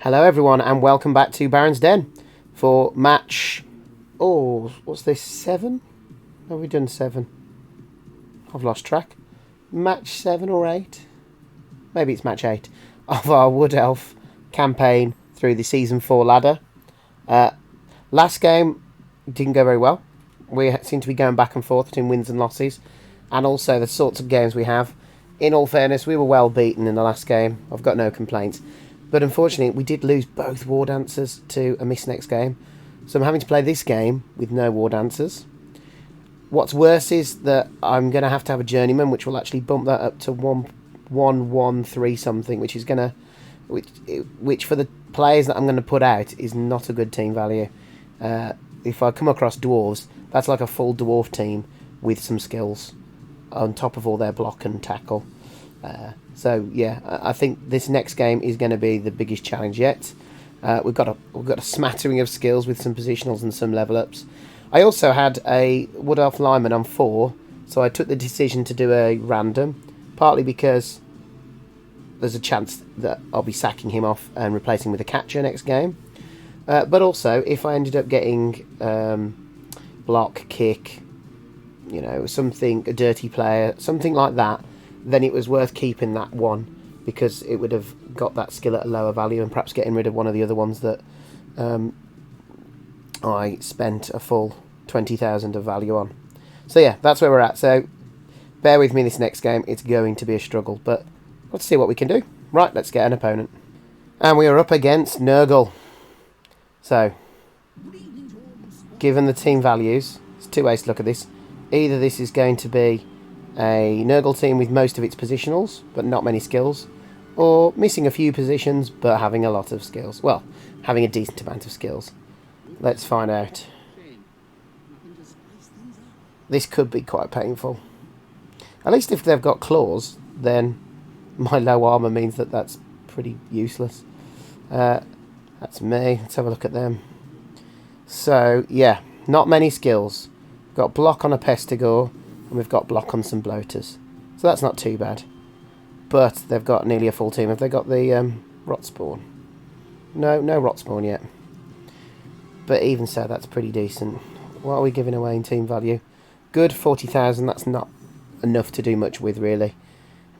Hello everyone and welcome back to Baron's Den for match... Oh, what's this, 7? Have we done 7? I've lost track. Match 7 or 8? Maybe it's match 8 of our Wood Elf campaign through the Season 4 ladder. Last game didn't go very well. We seem to be going back and forth between wins and losses, and also the sorts of games we have. In all fairness, we were well beaten in the last game. I've got no complaints. But unfortunately, we did lose both Wardancers to a miss next game. So I'm having to play this game with no Wardancers. What's worse is that I'm going to have a journeyman, which will actually bump that up to 1-1-1-3 something, which is going to... Which for the players that I'm going to put out is not a good team value. If I come across dwarves, that's like a full dwarf team with some skills on top of all their block and tackle. So yeah, I think this next game is going to be the biggest challenge yet. We've got a smattering of skills with some positionals and some level ups. I also had a Wood Elf lineman on 4, so I took the decision to do a random, partly because there's a chance that I'll be sacking him off and replacing with a catcher next game. But also, if I ended up getting block, kick, you know, something, a dirty player, something like that, then it was worth keeping that one, because it would have got that skill at a lower value and perhaps getting rid of one of the other ones that I spent a full 20,000 of value on. So yeah, that's where we're at. So bear with me this next game. It's going to be a struggle, but let's see what we can do. Right, let's get an opponent. And we are up against Nurgle. So, given the team values, there's two ways to look at this. Either this is going to be a Nurgle team with most of its positionals, but not many skills, or missing a few positions, but having a lot of skills. Well, having a decent amount of skills. Let's find out. This could be quite painful. At least if they've got claws, then my low armour means that that's pretty useless. That's me. Let's have a look at them. So, yeah, not many skills. We've got block on a Pestigore, and we've got block on some bloaters. So that's not too bad. But they've got nearly a full team. Have they got the rot spawn? No rot spawn yet. But even so, that's pretty decent. What are we giving away in team value? Good, 40,000. That's not enough to do much with, really.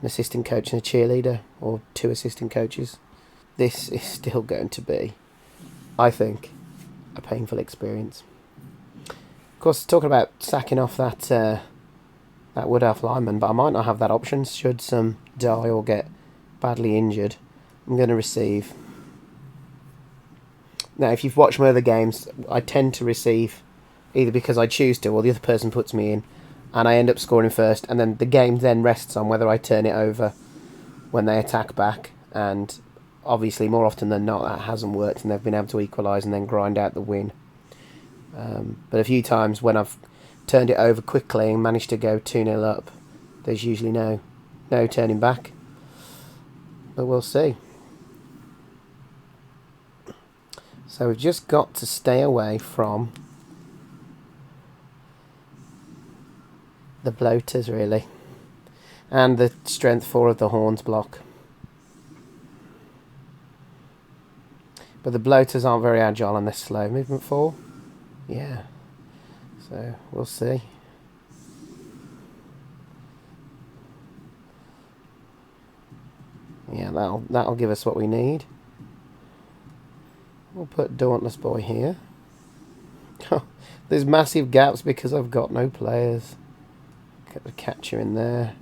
An assistant coach and a cheerleader, or 2 assistant coaches. This is still going to be, I think, a painful experience. Of course, talking about sacking off that Wood Elf lineman, but I might not have that option should some die or get badly injured. I'm going to receive. Now, if you've watched my other games, I tend to receive either because I choose to or the other person puts me in, and I end up scoring first, and then the game then rests on whether I turn it over when they attack back, and obviously more often than not that hasn't worked and they've been able to equalise and then grind out the win. But a few times when I've turned it over quickly and managed to go 2-0 up, there's usually no turning back. But we'll see. So we've just got to stay away from the bloaters, really, and the strength 4 of the horns block. But the bloaters aren't very agile and they're slow. Movement 4? Yeah. So, we'll see. Yeah, that'll give us what we need. We'll put Dauntless Boy here. There's massive gaps because I've got no players. Get the catcher in there.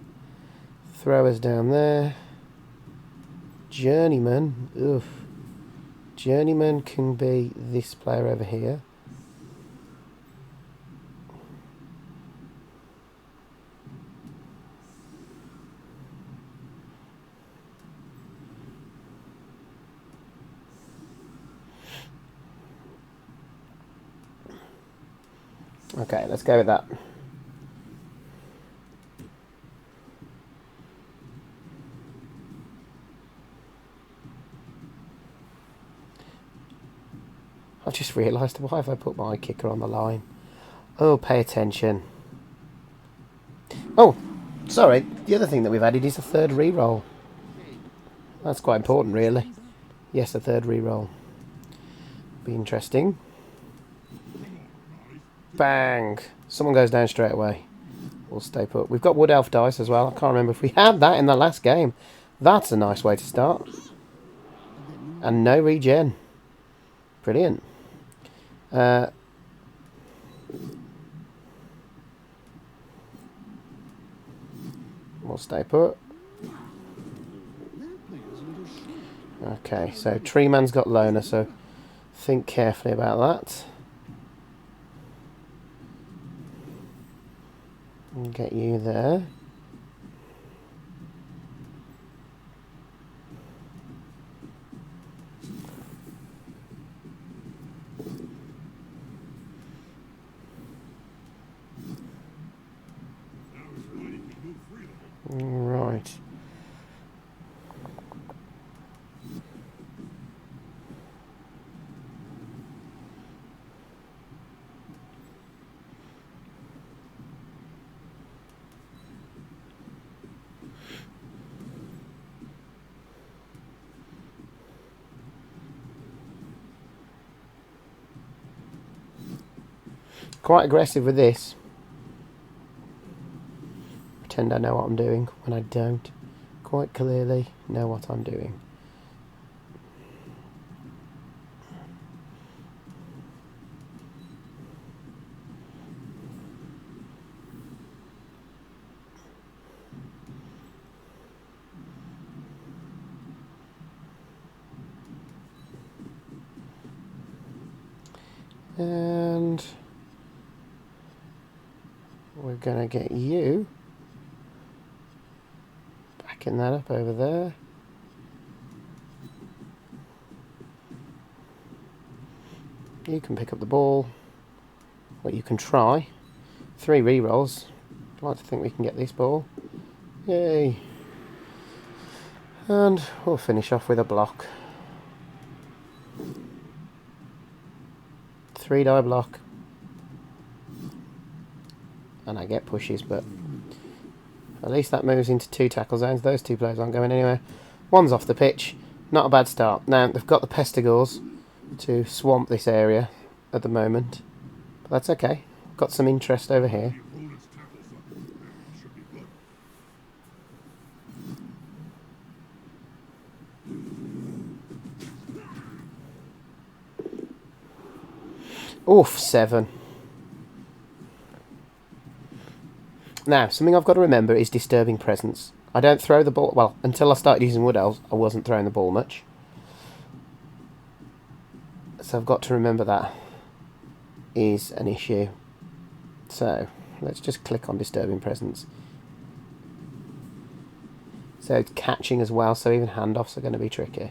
Throwers down there. Journeyman. Oof. Journeyman can be this player over here. Okay, let's go with that. I've just realised, why have I put my kicker on the line? Oh, pay attention. Oh, sorry. The other thing that we've added is a third reroll. That's quite important, really. Yes, a third reroll. Be interesting. Bang! Someone goes down straight away. We'll stay put. We've got Wood Elf dice as well. I can't remember if we had that in the last game. That's a nice way to start. And no regen. Brilliant. We'll stay put. Okay, so Tree Man's got Loner, so think carefully about that. We'll get you there. Right. Quite aggressive with this. Pretend I know what I'm doing when I don't quite clearly know what I'm doing. And we're going to get you backing that up over there. You can pick up the ball. Well, you can try. 3 rerolls. I'd like to think we can get this ball. Yay. And we'll finish off with a block. 3 die block. And I get pushes, but at least that moves into 2 tackle zones. Those 2 players aren't going anywhere. One's off the pitch. Not a bad start. Now, they've got the Pestigors to swamp this area at the moment. But that's okay. Got some interest over here. Oof, 7. Now, something I've got to remember is disturbing presence. I don't throw the ball... Well, until I started using Wood Elves, I wasn't throwing the ball much. So I've got to remember that is an issue. So, let's just click on disturbing presence. So it's catching as well, so even handoffs are going to be tricky.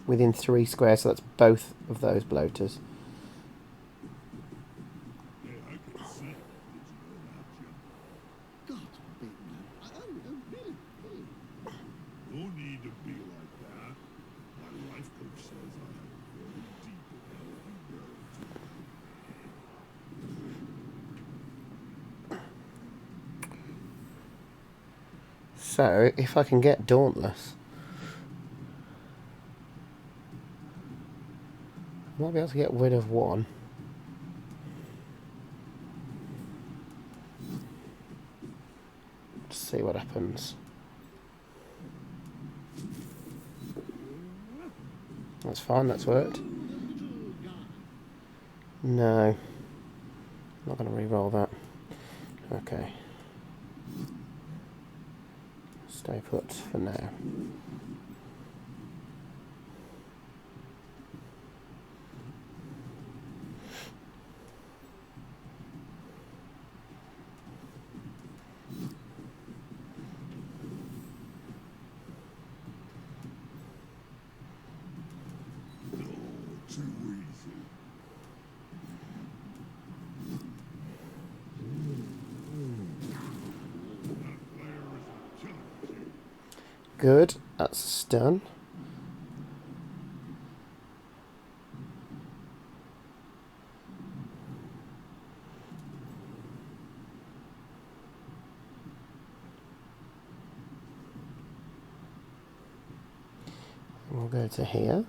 Within 3 squares, so that's both of those bloaters. So, if I can get Dauntless, I might be able to get rid of 1. Let's see what happens. That's fine, that's worked. No. I'm not going to re-roll that. Okay. Stay put for now. Good, that's a stun. we'll go to here.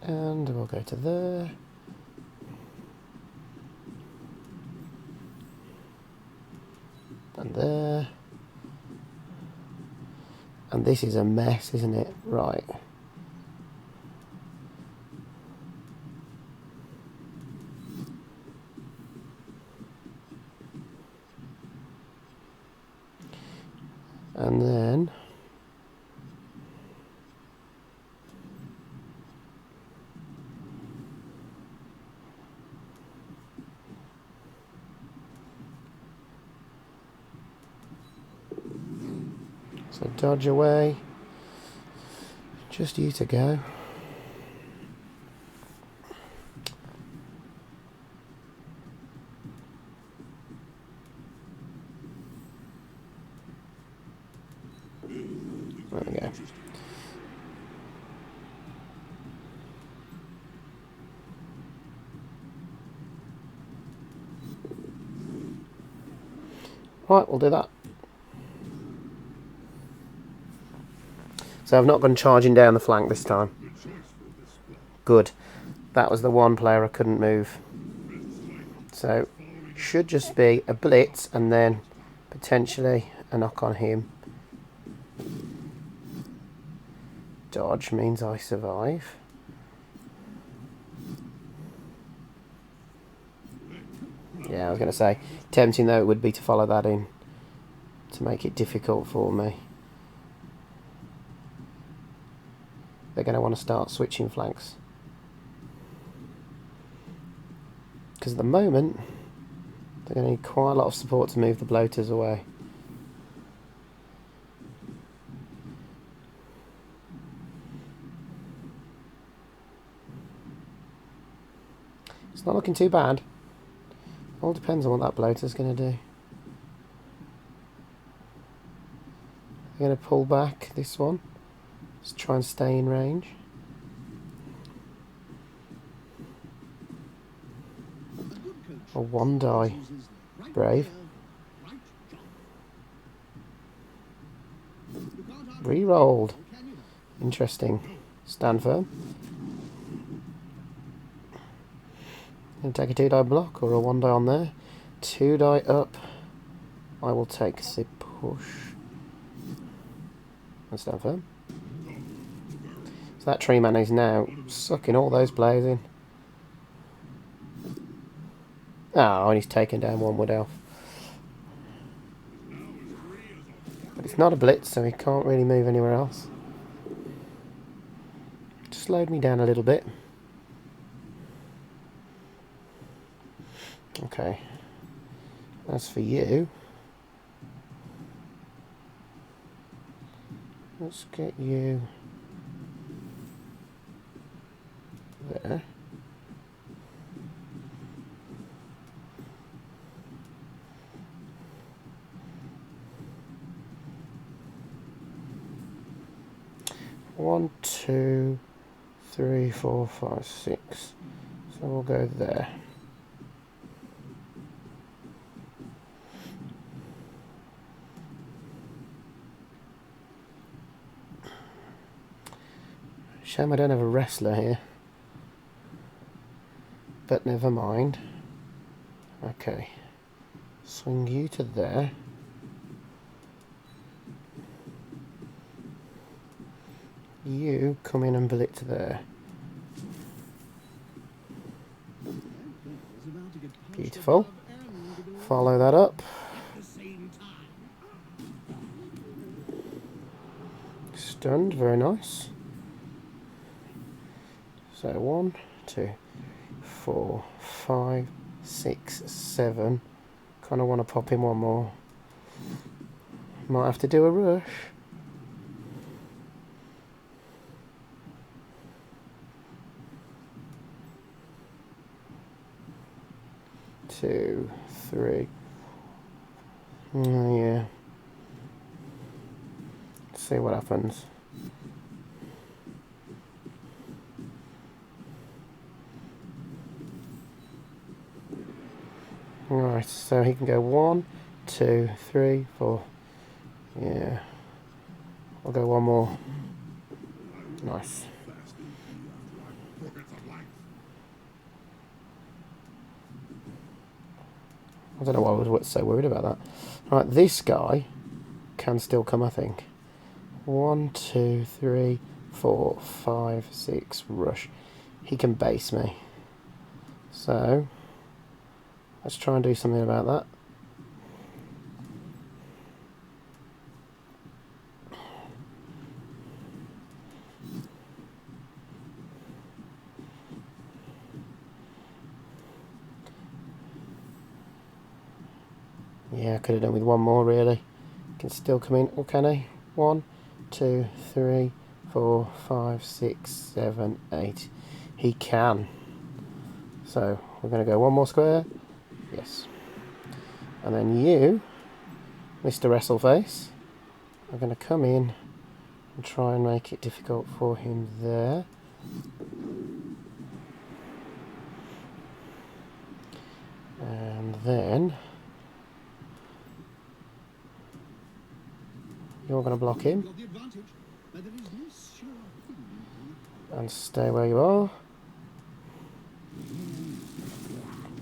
And we'll go to there. And there. And this is a mess, isn't it? Right. And then so dodge away. Just you to go. There we go. Right, we'll do that. So I've not gone charging down the flank this time. Good. That was the one player I couldn't move. So should just be a blitz and then potentially a knock on him. Dodge means I survive. Yeah, I was going to say, tempting though it would be to follow that in to make it difficult for me. They're going to want to start switching flanks. Because at the moment, they're going to need quite a lot of support to move the bloaters away. It's not looking too bad. All depends on what that bloater's going to do. They're going to pull back this one. Just try and stay in range. A one die. Brave. Re-rolled. Interesting. Stand firm. Gonna take a 2-die block or a 1 die on there. 2 die up. I will take the push. And stand firm. So that tree man is now sucking all those players in. Oh, and he's taken down one wood elf. But it's not a blitz, so he can't really move anywhere else. Just slowed me down a little bit. Okay. As for you, let's get you there. One, two, three, four, five, six. So we'll go there. Shame I don't have a wrestler here. But never mind. Okay. Swing you to there. You come in and blitz there. Beautiful. Follow that up. Stunned, very nice. So 1, 2, 4, 5, 6, 7. Kind of want to pop in one more. Might have to do a rush. Two, three. Oh, yeah. Let's see what happens. Right, so he can go 1, 2, 3, 4. Yeah. I'll go one more. Nice. I don't know why I was so worried about that. Right, this guy can still come, I think. 1, 2, 3, 4, 5, 6, rush. He can base me. So, let's try and do something about that. Yeah, I could have done with one more, really. Can still come in. Oh, can he? 1, 2, 3, 4, 5, 6, 7, 8. He can. So, we're going to go one more square. Yes. And then you, Mr. Wrestleface, are going to come in and try and make it difficult for him there. And then you're going to block him and stay where you are.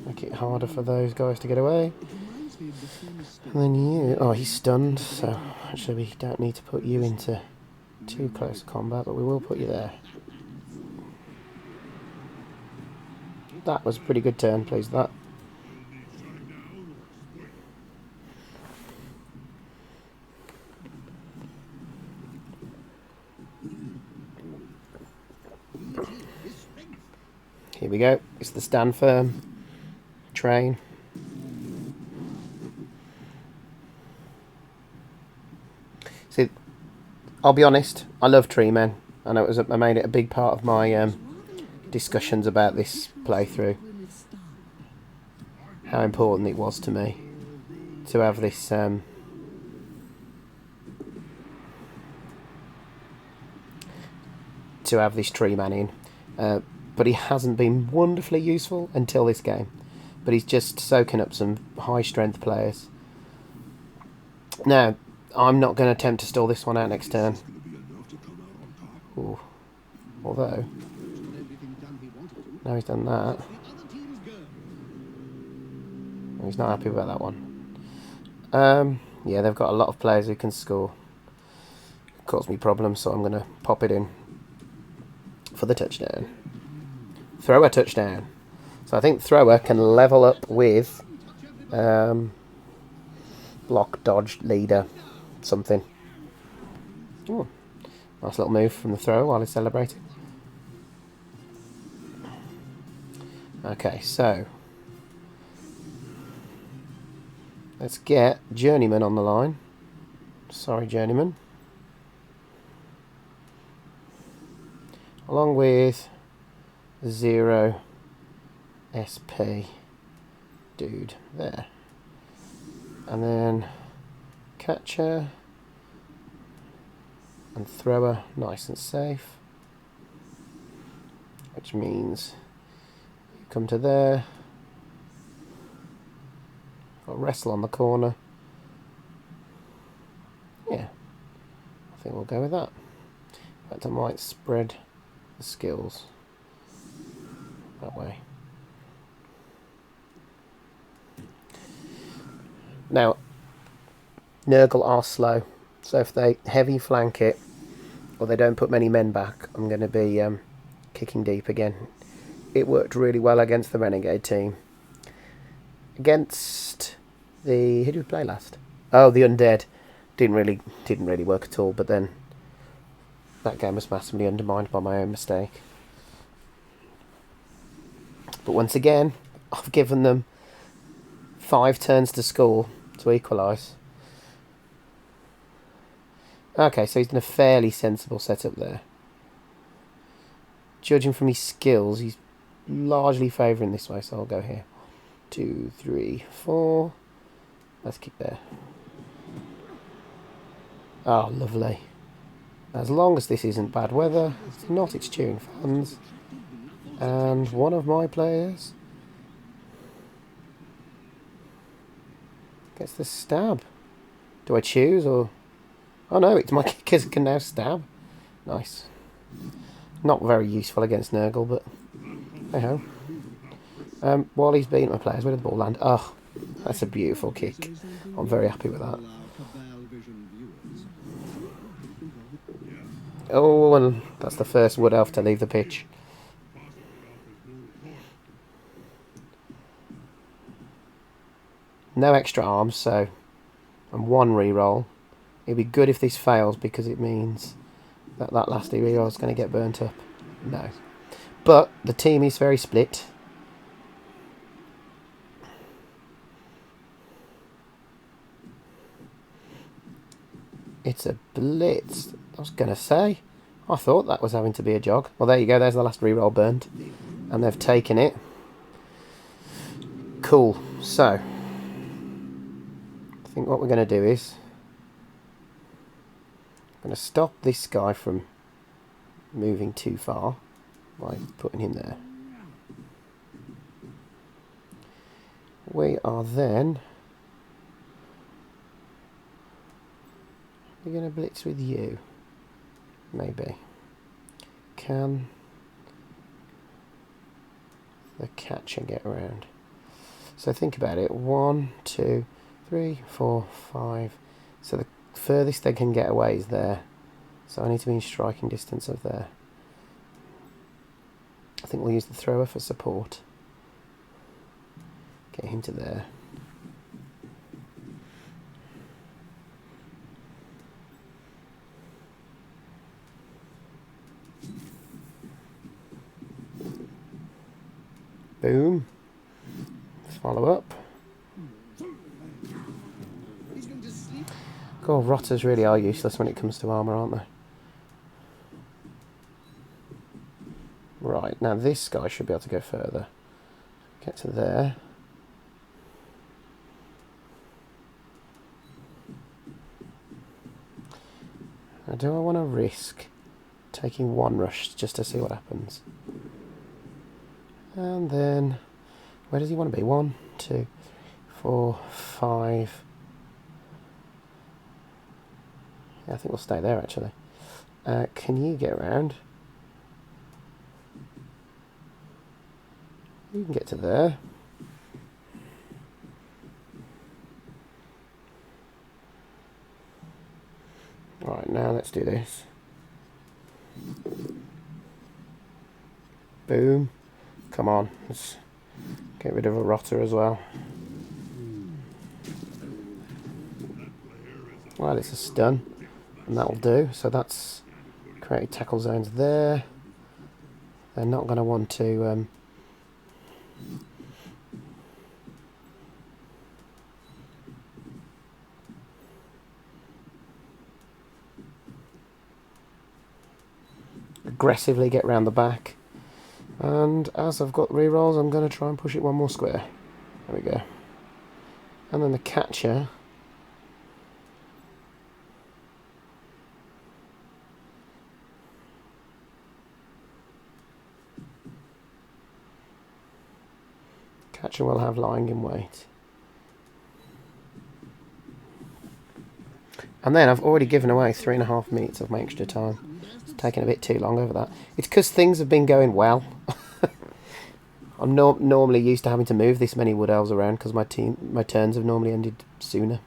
Make it harder for those guys to get away. And then you... Oh, he's stunned, so actually we don't need to put you into too close combat, but we will put you there. That was a pretty good turn, pleased with that. Here we go. It's the stand firm train. See, I'll be honest, I love tree men. I know I made it a big part of my discussions about this playthrough. How important it was to me to have this to have this tree man in. But he hasn't been wonderfully useful until this game. But he's just soaking up some high strength players. Now, I'm not going to attempt to stall this one out next turn. Ooh. Although, now he's done that. He's not happy about that one. Yeah, they've got a lot of players who can score. It caused me problems, so I'm going to pop it in for the touchdown. Thrower touchdown. So I think thrower can level up with block, dodge, leader, something. Ooh, nice little move from the thrower while he's celebrating. Okay, so let's get Journeyman on the line. Sorry, Journeyman. Along with 0 SP dude there. And then catcher and thrower nice and safe. Which means you come to there. Got wrestle on the corner. Yeah. I think we'll go with that. In fact, I might spread the skills that way. Now, Nurgle are slow, so if they heavy flank it, or they don't put many men back, I'm going to be kicking deep again. It worked really well against the Renegade team. Against the... who did we play last? Oh, the Undead. Didn't really work at all, but then that game was massively undermined by my own mistake. But once again, I've given them 5 turns to score to equalise. Okay, so he's done a fairly sensible setup there. Judging from his skills, he's largely favouring this way, so I'll go here. 2, 3, 4. Let's keep there. Oh, lovely. As long as this isn't bad weather, it's not, it's cheering fans. And one of my players Gets the stab. Do I choose or... Oh no, it's my kickers can now stab. Nice. Not very useful against Nurgle, but hey ho. While he's beating my players, where did the ball land? Oh, that's a beautiful kick. I'm very happy with that. Oh, and that's the first wood elf to leave the pitch. No extra arms, so... And one reroll. It'd be good if this fails because it means that that last reroll is going to get burnt up. No. But the team is very split. It's a blitz. I was going to say. I thought that was having to be a jog. Well, there you go. There's the last reroll burnt. And they've taken it. Cool. So, I think what we're going to do is... I'm going to stop this guy from moving too far by putting him there. We are then... We're going to blitz with you. Maybe. Can the catcher get around? So think about it. 1, 2, 3, 4, 5. So the furthest they can get away is there. So I need to be in striking distance of there. I think we'll use the thrower for support. Get him to there. Boom. Follow up. God, rotters really are useless when it comes to armour, aren't they? Right, now this guy should be able to go further. Get to there. Now, do I want to risk taking one rush just to see what happens? And then, where does he want to be? 1, 2, 3, 4, 5. Yeah, I think we'll stay there actually. Can you get around? You can get to there. Right, now let's do this. Boom. Come on, let's get rid of a rotter as well. Well, it's a stun, and that'll do. So that's created tackle zones there. They're not going to want to... aggressively get round the back. And as I've got rerolls, I'm going to try and push it one more square. There we go. And then the catcher... Catcher will have lying in wait. And then I've already given away 3.5 minutes of my extra time. It's taken a bit too long over that. It's because things have been going well. I'm normally used to having to move this many wood elves around because my turns have normally ended sooner.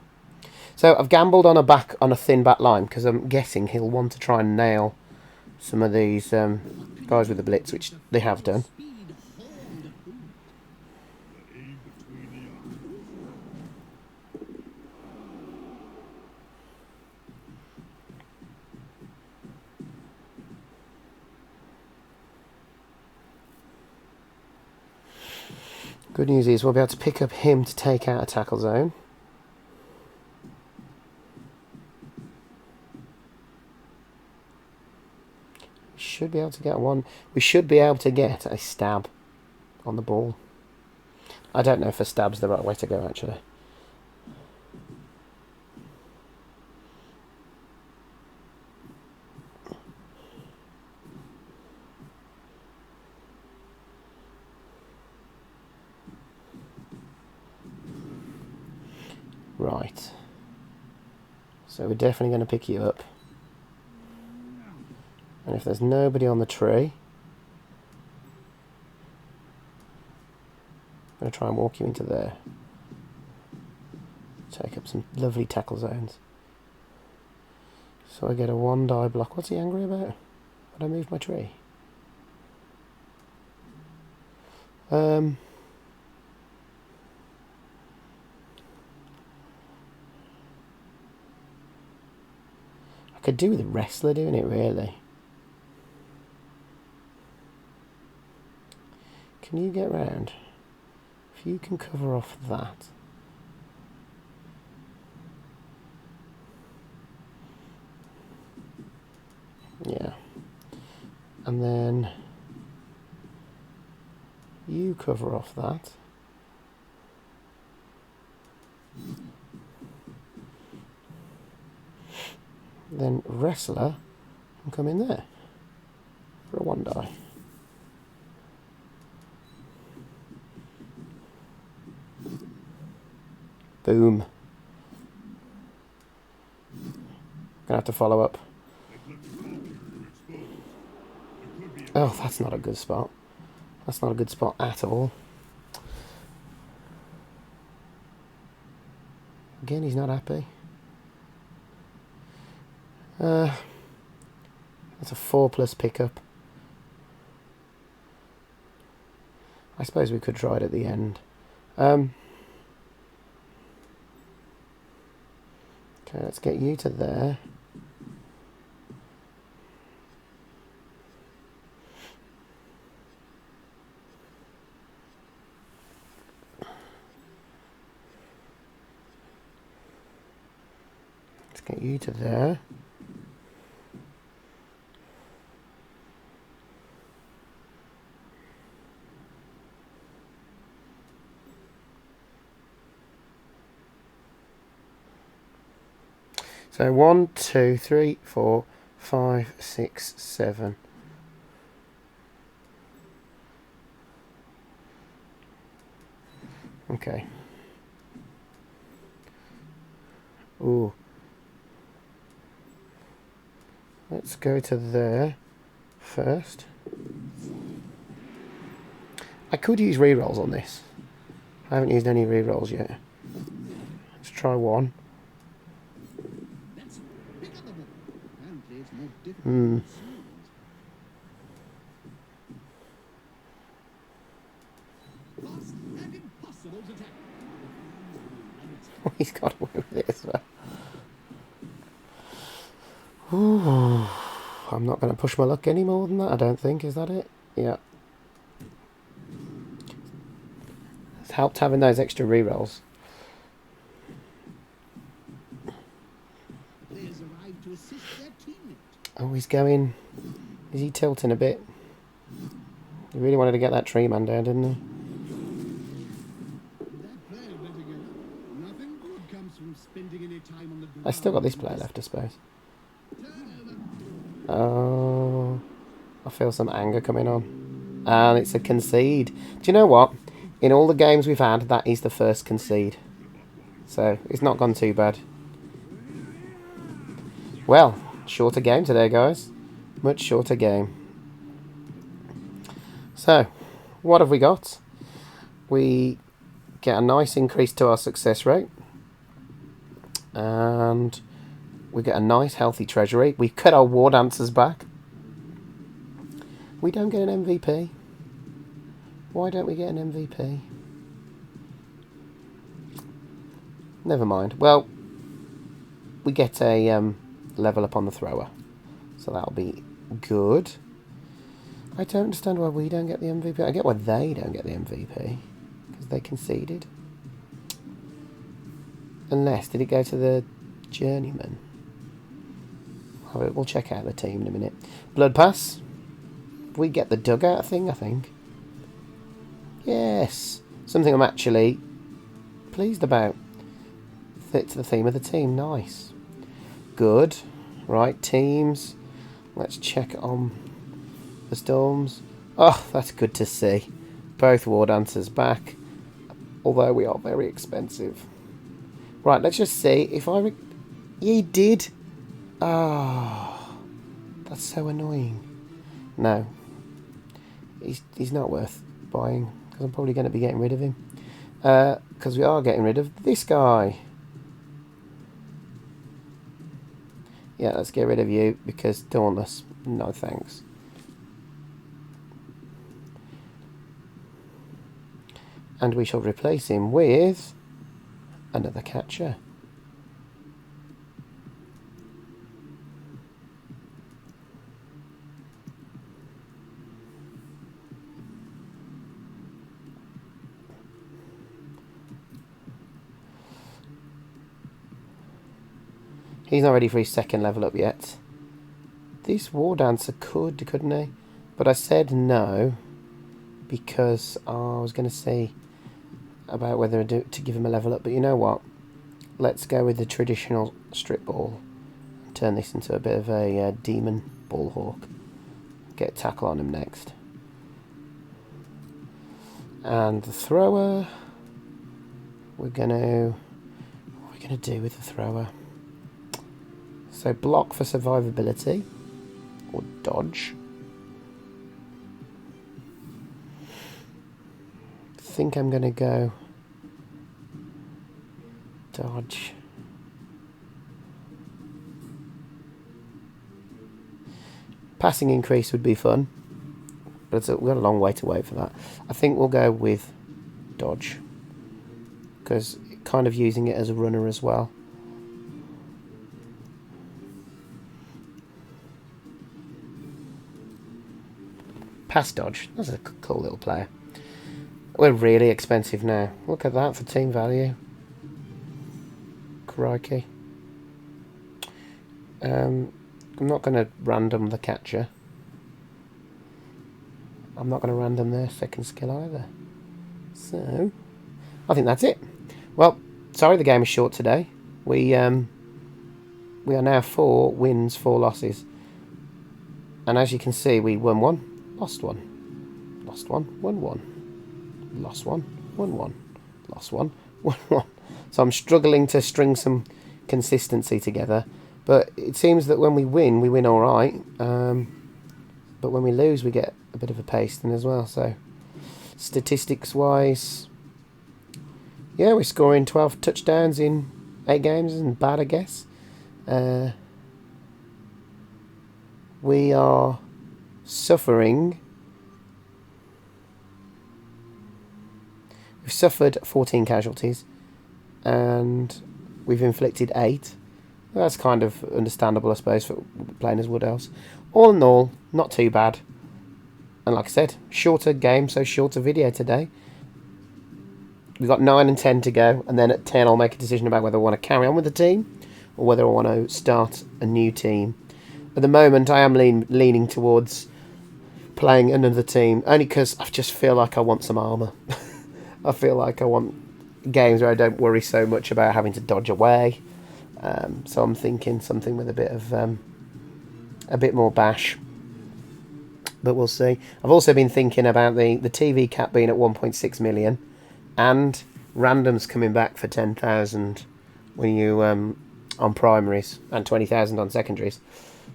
So I've gambled on a thin back line because I'm guessing he'll want to try and nail some of these guys with the blitz, which they have done. Good news is we'll be able to pick up him to take out a tackle zone. Should be able to get one. We should be able to get a stab on the ball. I don't know if a stab's the right way to go actually. Right. So we're definitely going to pick you up. And if there's nobody on the tree, I'm going to try and walk you into there. Take up some lovely tackle zones. So I get a 1 die block. What's he angry about? But I moved my tree. I could do with a wrestler doing it, really. Can you get round? If you can cover off that. Yeah. And then you cover off that. Then wrestler can come in there for a 1 die. Boom. Gonna have to follow up. Oh, that's not a good spot. That's not a good spot at all. Again, he's not happy. That's a 4+ pickup. I suppose we could try it at the end. Okay, let's get you to there. Let's get you to there. So 1, 2, 3, 4, 5, 6, 7. Okay. Ooh. Let's go to there first. I could use rerolls on this. I haven't used any rerolls yet. Let's try 1. He's got away with it as well. Ooh, I'm not going to push my luck any more than that, I don't think. Is that it? Yeah. It's helped having those extra rerolls. Oh, he's going... Is he tilting a bit? He really wanted to get that tree man down, didn't he? I still got this player left, I suppose. Oh, I feel some anger coming on. And it's a concede. Do you know what? In all the games we've had, that is the first concede. So, it's not gone too bad. Well, shorter game today, guys. Much shorter game. So, what have we got? We get a nice increase to our success rate. And we get a nice healthy treasury. We cut our Wardancers back. We don't get an MVP. Why don't we get an MVP? Never mind. Well, we get a level up on the thrower. So that'll be good. I don't understand why we don't get the MVP. I get why they don't get the MVP. Because they conceded. Unless, did it go to the journeyman? We'll check out the team in a minute. Blood pass. We get the dugout thing, I think. Yes. Something I'm actually pleased about. Fits the theme of the team. Nice. Good. Right, teams. Let's check on the Storms. Oh, that's good to see. Both Wardancers back. Although we are very expensive. Right, let's just see if I... He did. Ah, that's so annoying. No. He's not worth buying, because I'm probably going to be getting rid of him. Because we are getting rid of this guy. Yeah, let's get rid of you, because Dauntless, no thanks. And we shall replace him with another catcher. He's not ready for his second level up yet. This Wardancer could, couldn't he? But I said no, because I was going to see about whether to give him a level up. But you know what? Let's go with the traditional strip ball. And turn this into a bit of a demon ball hawk. Get a tackle on him next. And the thrower... What are we going to do with the thrower? So block for survivability, or dodge. I think I'm going to go dodge. Passing increase would be fun, but we've got a long way to wait for that. I think we'll go with dodge, because kind of using it as a runner as well. Pass dodge. That's a cool little player. We're really expensive now. Look at that for team value. Crikey. I'm not going to random the catcher. I'm not going to random their second skill either. So, I think that's it. Well, sorry the game is short today. We are now 4 wins, 4 losses. And as you can see, we won 1. Lost 1. Lost 1. Won 1. Lost 1. Won 1. Lost 1. Won 1. So I'm struggling to string some consistency together. But it seems that when we win alright. But when we lose, we get a bit of a pasting as well. So statistics-wise, yeah, we're scoring 12 touchdowns in 8 games. Isn't bad, I guess. We are... suffering. We've suffered 14 casualties and we've inflicted 8. Well, that's kind of understandable, I suppose, for playing as Wood Elves. All in all, not too bad. And like I said, shorter game, so shorter video today. We've got 9 and 10 to go, and then at 10 I'll make a decision about whether I want to carry on with the team or whether I want to start a new team. At the moment, I am leaning towards playing another team, only because I just feel like I want some armour. I feel like I want games where I don't worry so much about having to dodge away. So I'm thinking something with a bit more bash. But we'll see. I've also been thinking about the TV cap being at 1.6 million and randoms coming back for 10,000 when you on primaries and 20,000 on secondaries.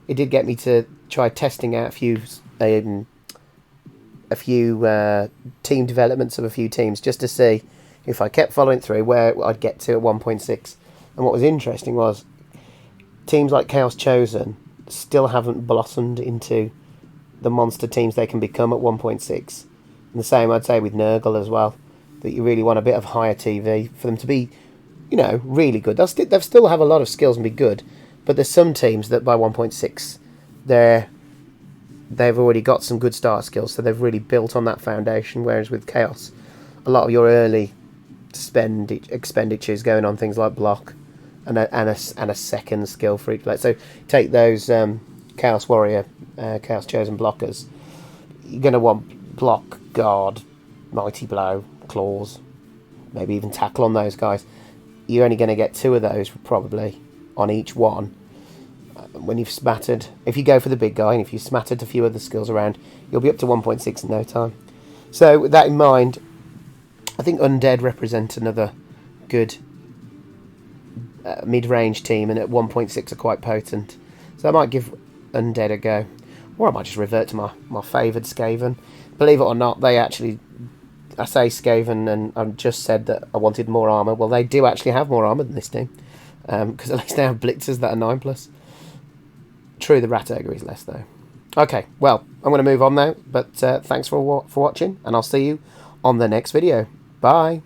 It did get me to try testing out a few team developments of a few teams just to see if I kept following through where I'd get to at 1.6. And what was interesting was teams like Chaos Chosen still haven't blossomed into the monster teams they can become at 1.6. And the same I'd say with Nurgle as well, that you really want a bit of higher TV for them to be, really good. They'll still have a lot of skills and be good, but there's some teams that by 1.6 they've already got some good start skills, so they've really built on that foundation, whereas with Chaos, a lot of your early expenditures going on things like block and a second skill for each player. So take those Chaos Warrior, Chaos Chosen blockers. You're going to want block, guard, mighty blow, claws, maybe even tackle on those guys. You're only going to get 2 of those probably on each one. When you've smattered, if you go for the big guy and if you've smattered a few other skills around, you'll be up to 1.6 in no time. So with that in mind, I think Undead represent another good mid-range team, and at 1.6 are quite potent. So I might give Undead a go. Or I might just revert to my favoured Skaven. Believe it or not, they actually... I say Skaven, and I've just said that I wanted more armour. Well, they do actually have more armour than this team. Because at least they have Blitzers that are 9+. True, the Rat Ogre is less, though. Okay, well, I'm going to move on now. But thanks for watching, and I'll see you on the next video. Bye.